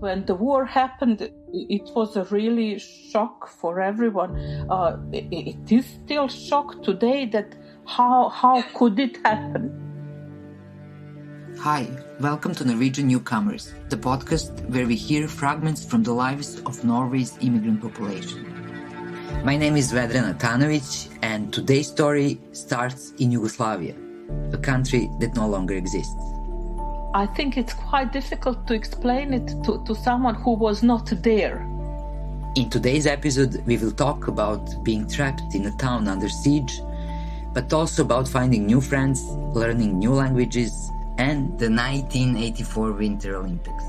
When the war happened, it was a really shock for everyone. It is still shock today that how could it happen? Hi, welcome to Norwegian Newcomers, the podcast where we hear fragments from the lives of Norway's immigrant population. My name is Vedrana Tanovic, and today's story starts in Yugoslavia, a country that no longer exists. I think it's quite difficult to explain it to someone who was not there. In today's episode, we will talk about being trapped in a town under siege, but also about finding new friends, learning new languages, and the 1984 Winter Olympics.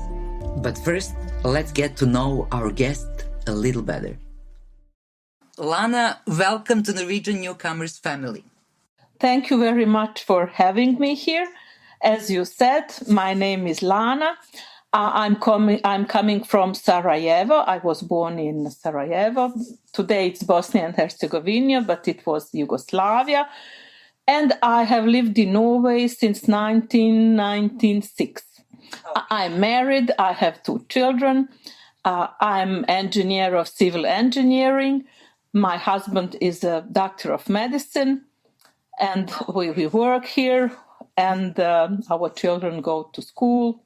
But first, let's get to know our guest a little better. Lana, welcome to Norwegian Newcomers family. Thank you very much for having me here. As you said, my name is Lana. I'm coming from Sarajevo. I was born in Sarajevo. Today it's Bosnia and Herzegovina, but it was Yugoslavia. And I have lived in Norway since 1996. Okay. I'm married. I have 2 children. I'm engineer of civil engineering. My husband is a doctor of medicine. And we work here. And our children go to school.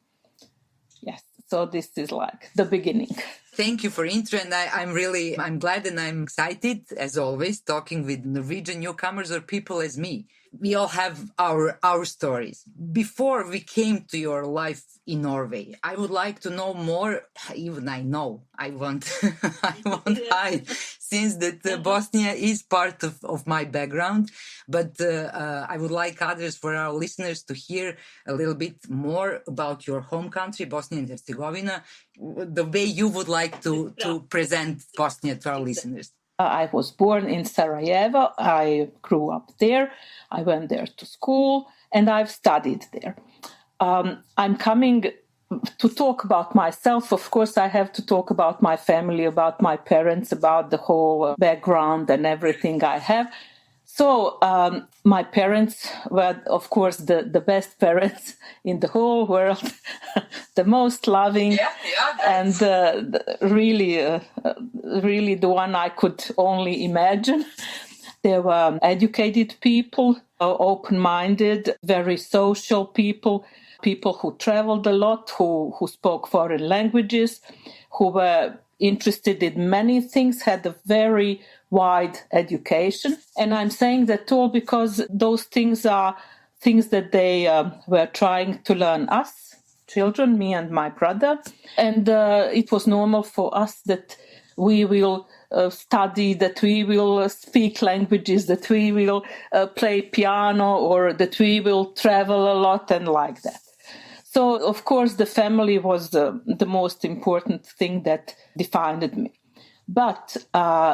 Yes, so this is like the beginning. Thank you for intro, and I'm glad and I'm excited, as always, talking with Norwegian newcomers or people as me. We all have our stories. Before we came to your life in Norway, I would like to know more. Even I won't hide, since that Bosnia is part of my background. But I would like others, for our listeners, to hear a little bit more about your home country, Bosnia and Herzegovina, the way you would like to present Bosnia to our listeners. I was born in Sarajevo. I grew up there. I went there to school and I've studied there. I'm coming to talk about myself. Of course, I have to talk about my family, about my parents, about the whole background and everything I have. So my parents were, of course, the best parents in the whole world, the most loving, and really the one I could only imagine. They were educated people, open-minded, very social people who traveled a lot, who spoke foreign languages, who were interested in many things, had a very wide education. And I'm saying that all because those things are things that they were trying to learn us, children, me and my brother. And it was normal for us that we will study, that we will speak languages, that we will play piano, or that we will travel a lot and like that. So, of course, the family was the most important thing that defined me. But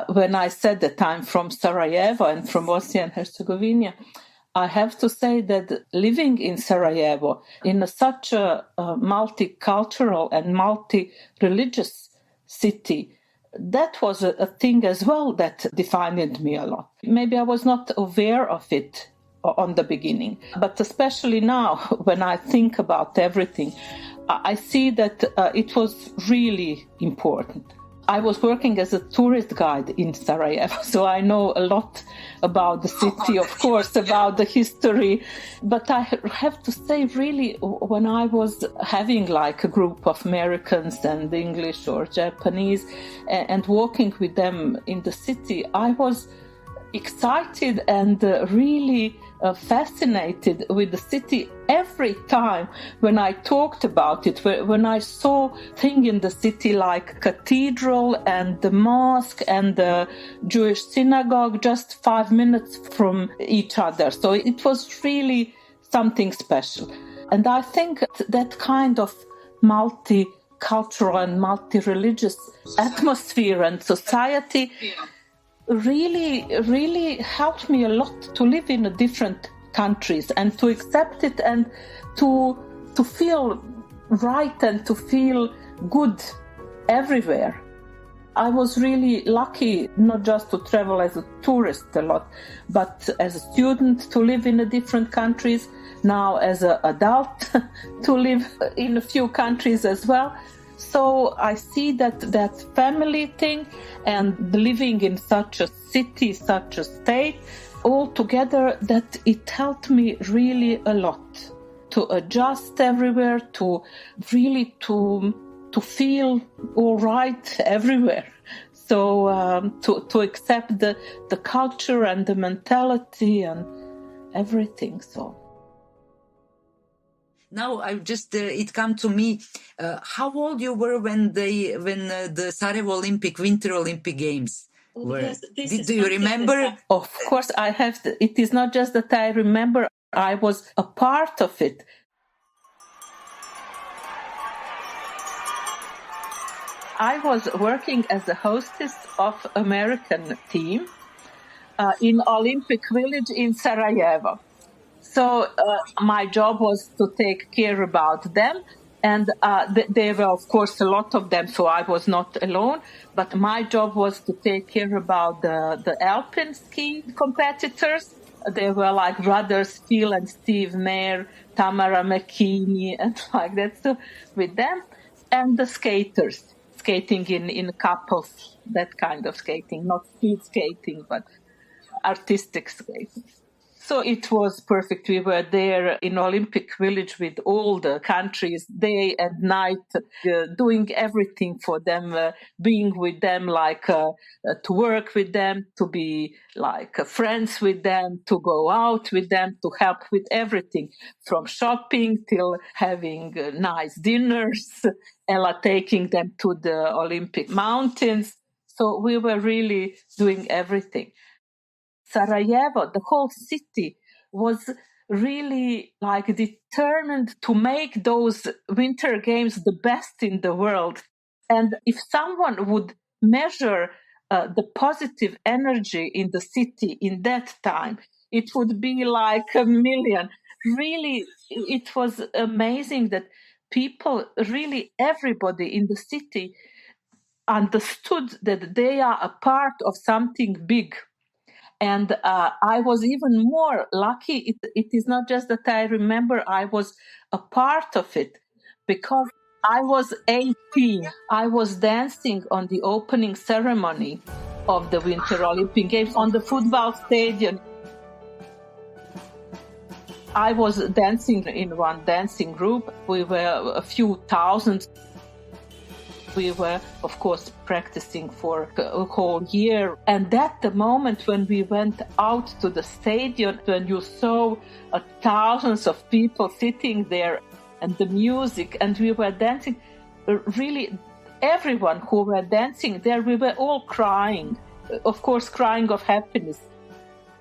when I said that I'm from Sarajevo and from Bosnia and Herzegovina, I have to say that living in Sarajevo, in such a multicultural and multi-religious city, that was a thing as well that defined me a lot. Maybe I was not aware of it on the beginning, but especially now when I think about everything, I see that it was really important. I was working as a tourist guide in Sarajevo, so I know a lot about the city, of course, about the history. But I have to say, really, when I was having like a group of Americans and English or Japanese and walking with them in the city, I was excited and really fascinated with the city every time when I talked about it, when I saw things in the city like cathedral and the mosque and the Jewish synagogue just 5 minutes from each other. So it was really something special. And I think that kind of multicultural and multi-religious atmosphere and society really helped me a lot to live in different countries and to accept it and to feel right and to feel good everywhere. I was really lucky not just to travel as a tourist a lot, but as a student to live in different countries, now as an adult to live in a few countries as well. So I see that family thing and living in such a city, such a state, all together, that it helped me really a lot to adjust everywhere, to really to feel all right everywhere. So to accept the culture and the mentality and everything. So now I just it come to me how old you were when the Sarajevo Winter Olympic Games were. Yes, do you remember? Of course, I have. It is not just that I remember. I was a part of it. I was working as a hostess of American team in Olympic Village in Sarajevo. So my job was to take care about them. And there were, of course, a lot of them, so I was not alone. But my job was to take care about the alpine ski competitors. They were like brothers Phil and Steve Mayer, Tamara McKinney, and like that. So with them, and the skaters, skating in couples, that kind of skating, not speed skating, but artistic skating. So it was perfect. We were there in Olympic Village with all the countries, day and night, doing everything for them, being with them, to work with them, to be like friends with them, to go out with them, to help with everything, from shopping till having nice dinners, Ella taking them to the Olympic mountains. So we were really doing everything. Sarajevo, the whole city, was really like determined to make those winter games the best in the world. And if someone would measure the positive energy in the city in that time, it would be like a million. Really, it was amazing that people, really everybody in the city, understood that they are a part of something big. And I was even more lucky. It is not just that I remember I was a part of it, because I was 18. I was dancing on the opening ceremony of the Winter Olympic Games on the football stadium. I was dancing in one dancing group. We were a few thousand. We were, of course, practicing for a whole year. And at the moment when we went out to the stadium, when you saw thousands of people sitting there and the music, and we were dancing, really everyone who were dancing there, we were all crying, of course, crying of happiness.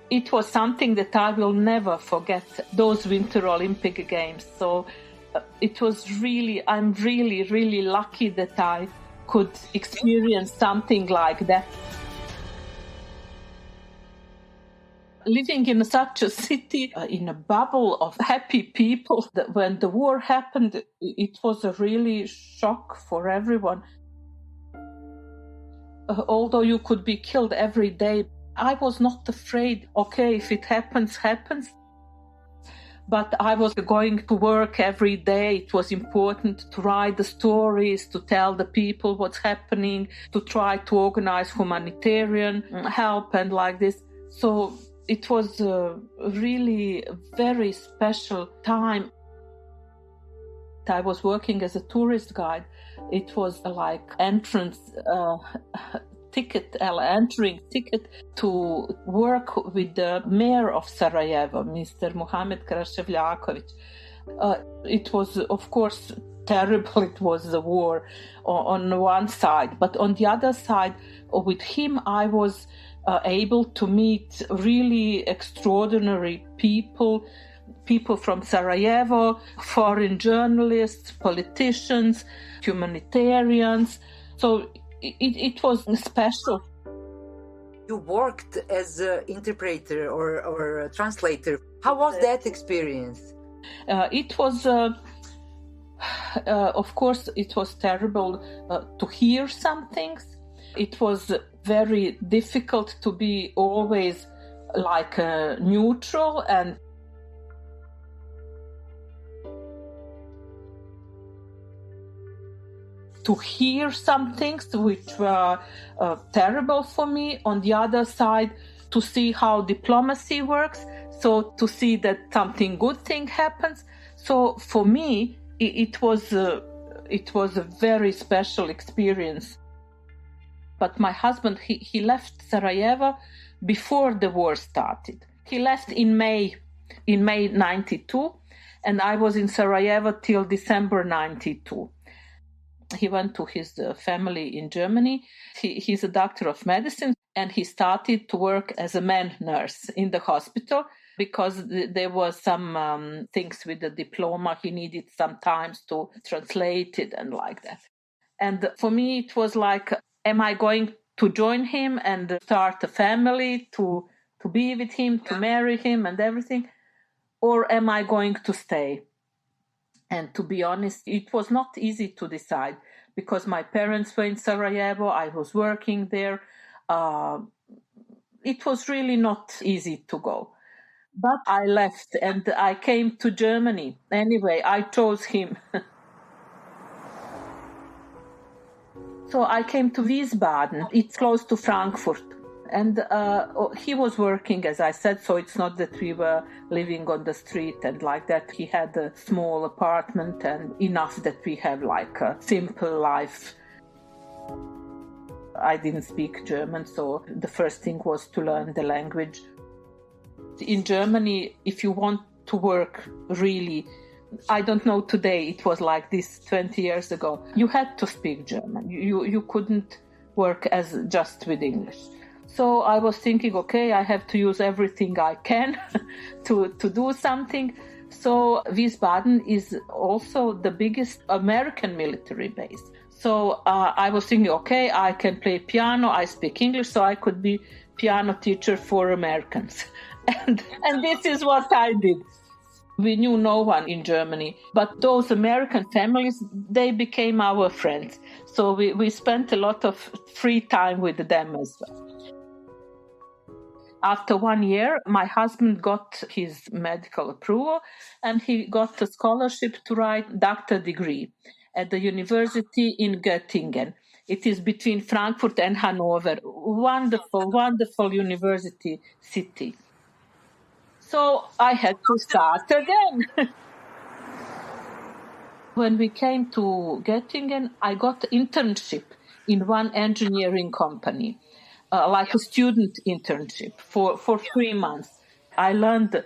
It was something that I will never forget, those Winter Olympic Games. So it was really, I'm really, really lucky that I could experience something like that. Living in such a city, in a bubble of happy people, that when the war happened, it was a really shock for everyone. Although you could be killed every day, I was not afraid. Okay, if it happens, happens. But I was going to work every day. It was important to write the stories, to tell the people what's happening, to try to organize humanitarian help and like this. So it was really a very special time. I was working as a tourist guide. It was like entrance entering ticket to work with the mayor of Sarajevo, Mr. Muhamed Krashevljakovic. It was, of course, terrible. It was the war on one side. But on the other side, with him, I was able to meet really extraordinary people from Sarajevo, foreign journalists, politicians, humanitarians. So it was special. You worked as an interpreter or a translator. How was that experience? It was, of course, it was terrible to hear some things. It was very difficult to be always like neutral and to hear some things which were terrible for me. On the other side, to see how diplomacy works, so to see that something good thing happens. So for me, it was a very special experience. But my husband, he left Sarajevo before the war started. He left in May 92, and I was in Sarajevo till December 92. He went to his family in Germany. He's a doctor of medicine, and he started to work as a man nurse in the hospital because there was some things with the diploma. He needed some time to translate it and like that. And for me, it was like, am I going to join him and start a family, to be with him, to marry him and everything? Or am I going to stay? And to be honest, it was not easy to decide because my parents were in Sarajevo. I was working there. It was really not easy to go. But I left and I came to Germany. Anyway, I chose him. So I came to Wiesbaden. It's close to Frankfurt. And he was working, as I said, so it's not that we were living on the street and like that. He had a small apartment and enough that we have like a simple life. I didn't speak German, so the first thing was to learn the language. In Germany, if you want to work really, I don't know today, it was like this 20 years ago, you had to speak German. You couldn't work as just with English. So I was thinking, okay, I have to use everything I can to do something. So Wiesbaden is also the biggest American military base. So I was thinking, okay, I can play piano, I speak English, so I could be piano teacher for Americans. And this is what I did. We knew no one in Germany, but those American families, they became our friends. So we spent a lot of free time with them as well. After 1 year, my husband got his medical approval and he got a scholarship to write doctor degree at the university in Göttingen. It is between Frankfurt and Hanover. Wonderful, wonderful university city. So I had to start again. When we came to Göttingen, I got internship in one engineering company. Like a student internship for 3 months. I learned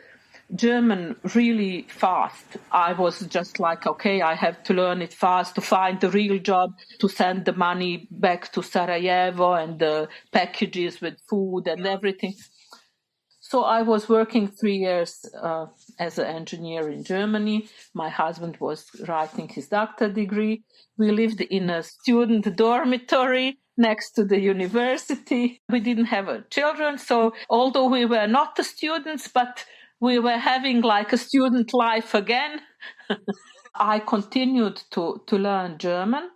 German really fast. I was just like, okay, I have to learn it fast to find the real job, to send the money back to Sarajevo and the packages with food and everything. So I was working 3 years as an engineer in Germany. My husband was writing his doctor degree. We lived in a student dormitory next to the university. We didn't have children, so although we were not the students, but we were having like a student life again. I continued to learn German,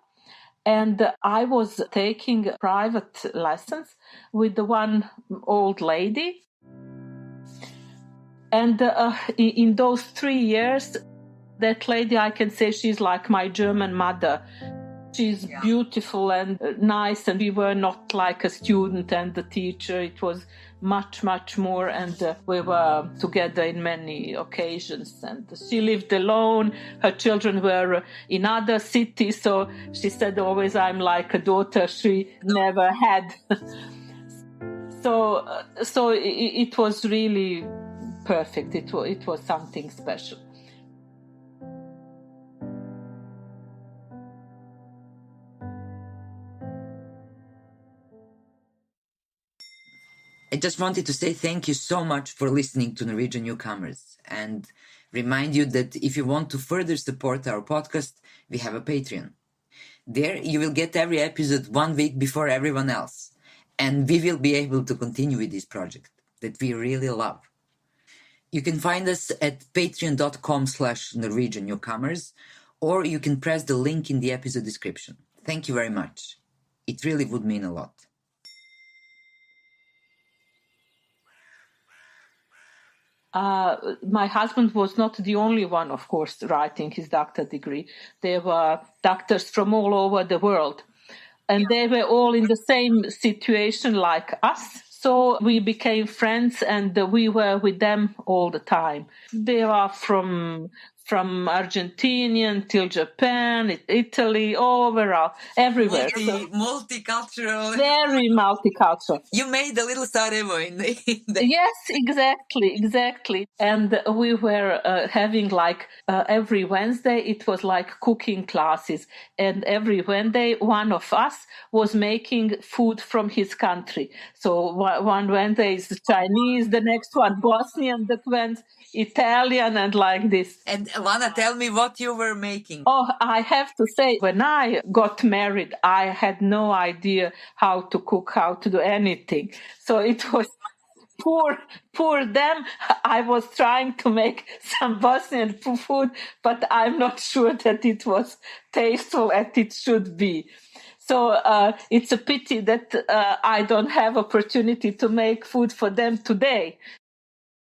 and I was taking private lessons with the one old lady. And in those 3 years, that lady, I can say she's like my German mother. She's beautiful and nice, and we were not like a student and the teacher. It was much, much more, and we were together in many occasions. And she lived alone. Her children were in other cities, so she said always, I'm like a daughter she never had. So it was really perfect. It was something special. I just wanted to say thank you so much for listening to Norwegian Newcomers and remind you that if you want to further support our podcast, we have a Patreon. There you will get every episode 1 week before everyone else, and we will be able to continue with this project that we really love. You can find us at patreon.com/Norwegian Newcomers, or you can press the link in the episode description. Thank you very much. It really would mean a lot. My husband was not the only one, of course, writing his doctor degree. There were doctors from all over the world, and they were all in the same situation like us. So we became friends, and we were with them all the time. They are from Argentinian till Japan, Italy, overall, everywhere. Multicultural. Very multicultural. You made a little Sarajevo in the... Yes, exactly. And we were having like every Wednesday, it was like cooking classes. And every Wednesday, one of us was making food from his country. So one Wednesday is Chinese, the next one Bosnian, the next Italian, and like this. And Lana, tell me what you were making. Oh, I have to say, when I got married, I had no idea how to cook, how to do anything. So it was poor them. I was trying to make some Bosnian food, but I'm not sure that it was tasteful as it should be. So it's a pity that I don't have opportunity to make food for them today.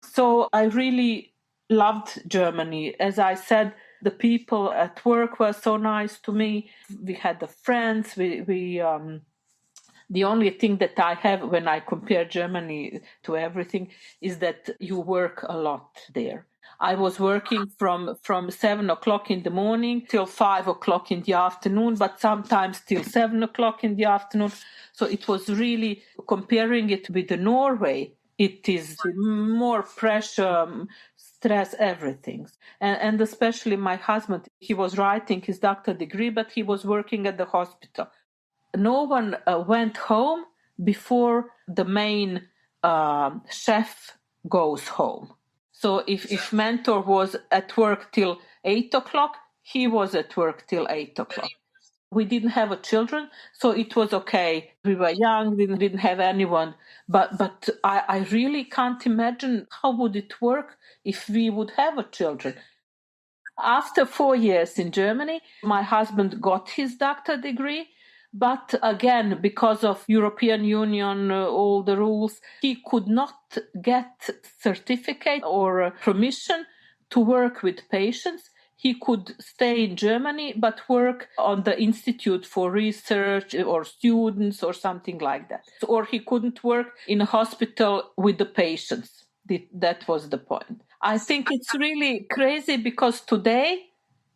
So I really loved Germany. As I said, the people at work were so nice to me. We had the friends. The only thing that I have when I compare Germany to everything is that you work a lot there. I was working from 7 o'clock in the morning till 5 o'clock in the afternoon, but sometimes till 7 o'clock in the afternoon. So it was really, comparing it with Norway, it is more pressure, stress, everything. And especially my husband, he was writing his doctor degree, but he was working at the hospital. No one went home before the main chef goes home. So if mentor was at work till 8 o'clock, he was at work till 8 o'clock. We didn't have children, so it was okay. We were young, we didn't have anyone. But I really can't imagine how would it work if we would have children. After 4 years in Germany, my husband got his doctor degree. But again, because of European Union, all the rules, he could not get certificate or permission to work with patients. He could stay in Germany, but work on the Institute for Research or students or something like that. Or he couldn't work in a hospital with the patients. That was the point. I think it's really crazy because today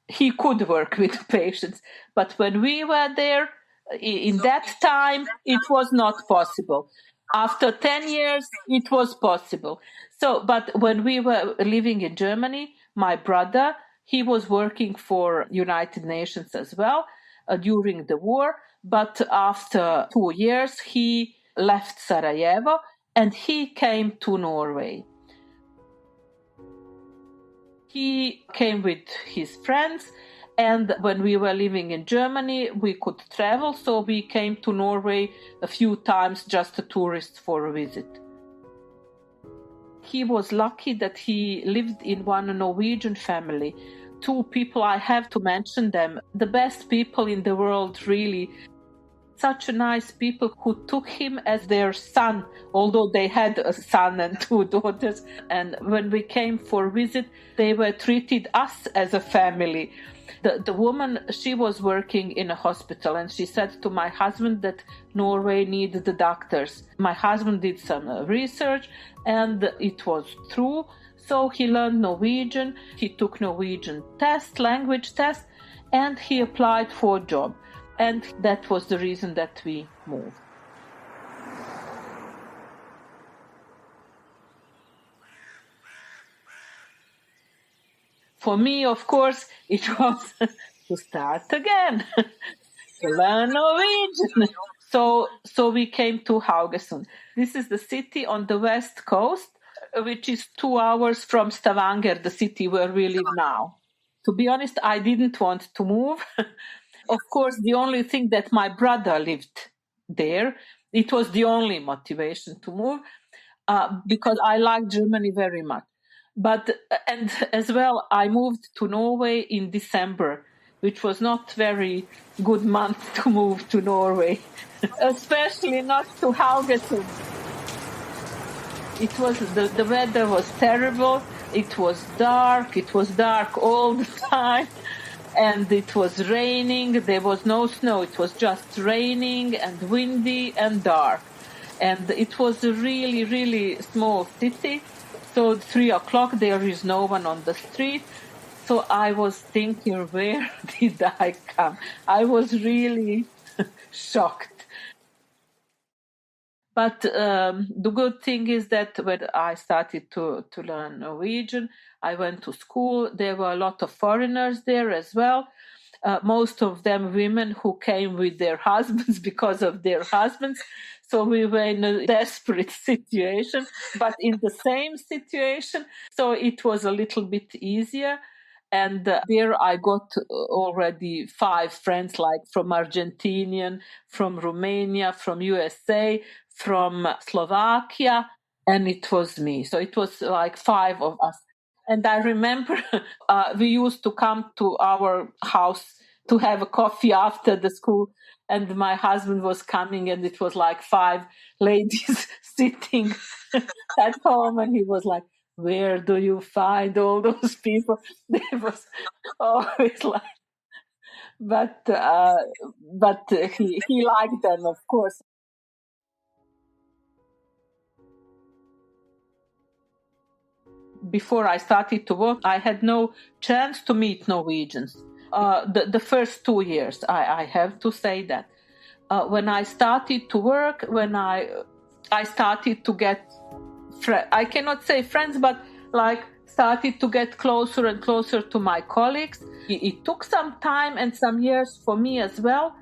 he could work with patients. But when we were there, in that time, it was not possible. After 10 years, it was possible. So, but when we were living in Germany, my brother, he was working for United Nations as well during the war. But after 2 years, he left Sarajevo and he came to Norway. He came with his friends. And when we were living in Germany, we could travel, so we came to Norway a few times just a tourist for a visit. He was lucky that he lived in one Norwegian family. 2 people, I have to mention them, the best people in the world, really. Such nice people who took him as their son, although they had a son and 2 daughters. And when we came for a visit, they were treated us as a family. The woman, she was working in a hospital, and she said to my husband that Norway needed the doctors. My husband did some research, and it was true. So he learned Norwegian, he took Norwegian test, language test, and he applied for a job. And that was the reason that we moved. For me, of course, it was to start again, to learn Norwegian. So we came to Haugesund. This is the city on the west coast, which is 2 hours from Stavanger, the city where we live now. To be honest, I didn't want to move. Of course, the only thing that my brother lived there, it was the only motivation to move, because I like Germany very much. But, and as well, I moved to Norway in December, which was not very good month to move to Norway, especially not to Haugesund. It was the weather was terrible. It was dark. It was dark all the time. And it was raining. There was no snow. It was just raining and windy and dark. And it was a really, really small city. So 3:00, there is no one on the street. So I was thinking, where did I come? I was really shocked. But the good thing is that when I started to learn Norwegian, I went to school. There were a lot of foreigners there as well. Most of them women who came with their husbands because of their husbands. So we were in a desperate situation, but in the same situation. So it was a little bit easier. And there I got already 5 friends, like from Argentinian, from Romania, from USA, from Slovakia, and it was me. So it was like 5 of us. And I remember we used to come to our house to have a coffee after the school, and my husband was coming, and it was like 5 ladies sitting at home, and he was like, where do you find all those people? It was always like, but he liked them, of course. Before I started to work, I had no chance to meet Norwegians. The first 2 years, I have to say that. When I started to work, when I started to get, I cannot say friends, but like started to get closer and closer to my colleagues. It took some time and some years for me as well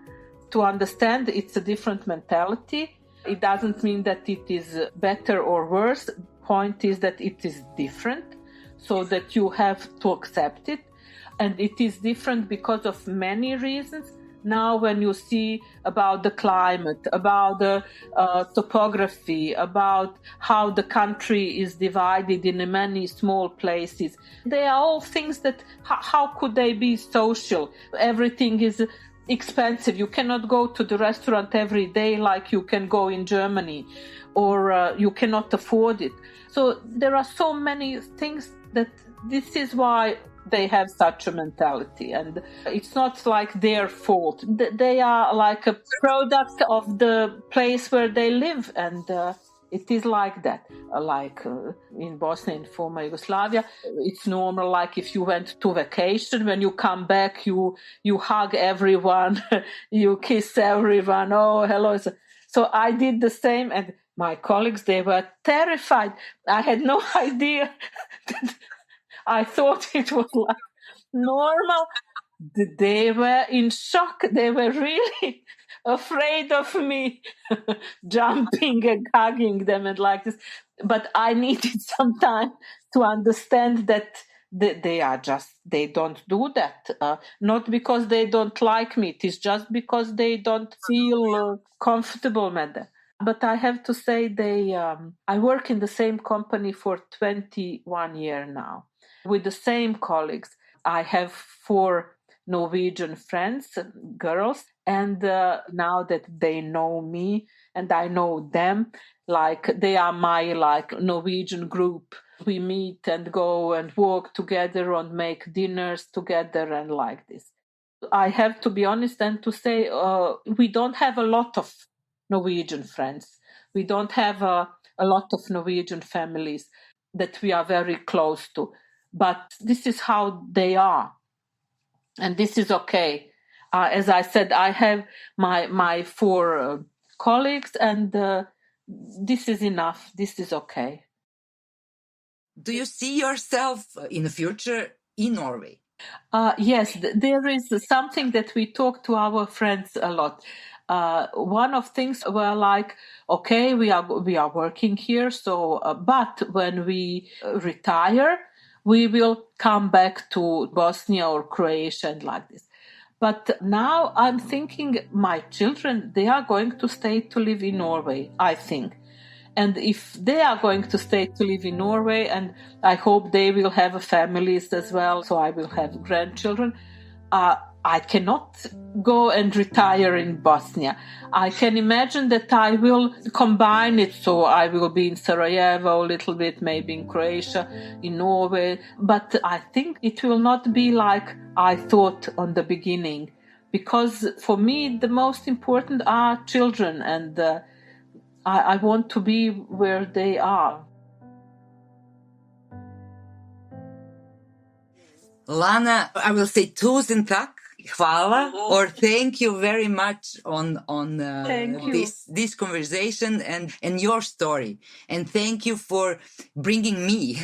to understand it's a different mentality. It doesn't mean that it is better or worse. Point is that it is different, so that you have to accept it. And it is different because of many reasons. Now when you see about the climate, about the topography, about how the country is divided in many small places, they are all things that, how could they be social? Everything is expensive. You cannot go to the restaurant every day like you can go in Germany, or you cannot afford it. So there are so many things that this is why they have such a mentality, and it's not like their fault. They are like a product of the place where they live, and it is like that. Like in Bosnia and former Yugoslavia, it's normal. Like if you went to vacation, when you come back, you hug everyone, you kiss everyone. Oh, hello. So I did the same, and my colleagues, they were terrified. I had no idea. I thought it was like normal. They were in shock. They were really afraid of me jumping and hugging them and like this. But I needed some time to understand that they don't do that. Not because they don't like me. It is just because they don't feel comfortable with them. But I have to say, I work in the same company for 21 years now with the same colleagues. I have 4 Norwegian friends, girls, and now that they know me and I know them, like they are my like Norwegian group. We meet and go and walk together and make dinners together and like this. I have to be honest and to say we don't have a lot of Norwegian friends. We don't have a lot of Norwegian families that we are very close to. But this is how they are. And this is okay. As I said, I have my 4 colleagues, and this is enough. This is okay. Do you see yourself in the future in Norway? Yes, there is something that we talk to our friends a lot. One of things were like, okay, we are working here, so but when we retire, we will come back to Bosnia or Croatia and like this. But now I'm thinking my children, they are going to stay to live in Norway, I think. And if they are going to stay to live in Norway, and I hope they will have families as well, so I will have grandchildren, I cannot go and retire in Bosnia. I can imagine that I will combine it, so I will be in Sarajevo a little bit, maybe in Croatia, in Norway, but I think it will not be like I thought on the beginning, because for me the most important are children, and I want to be where they are. Lana, I will say tusen tak, hvala, or thank you very much on this conversation and your story. And thank you for bringing me,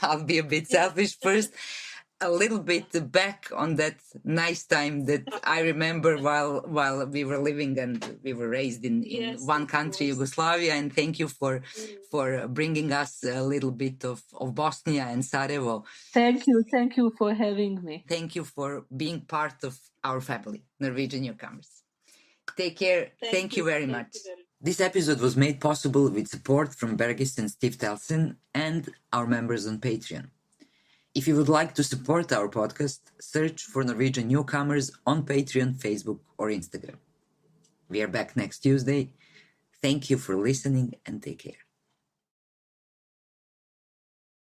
I'll be a bit selfish first, a little bit back on that nice time that I remember while we were living and we were raised in one country, Yugoslavia. And thank you for bringing us a little bit of Bosnia and Sarajevo. Thank you for having me. Thank you for being part of our family, Norwegian newcomers. Take care. Thank you very much. This episode was made possible with support from Bergis and Olsen and our members on Patreon. If you would like to support our podcast, search for Norwegian Newcomers on Patreon, Facebook, or Instagram. We are back next Tuesday. Thank you for listening and take care.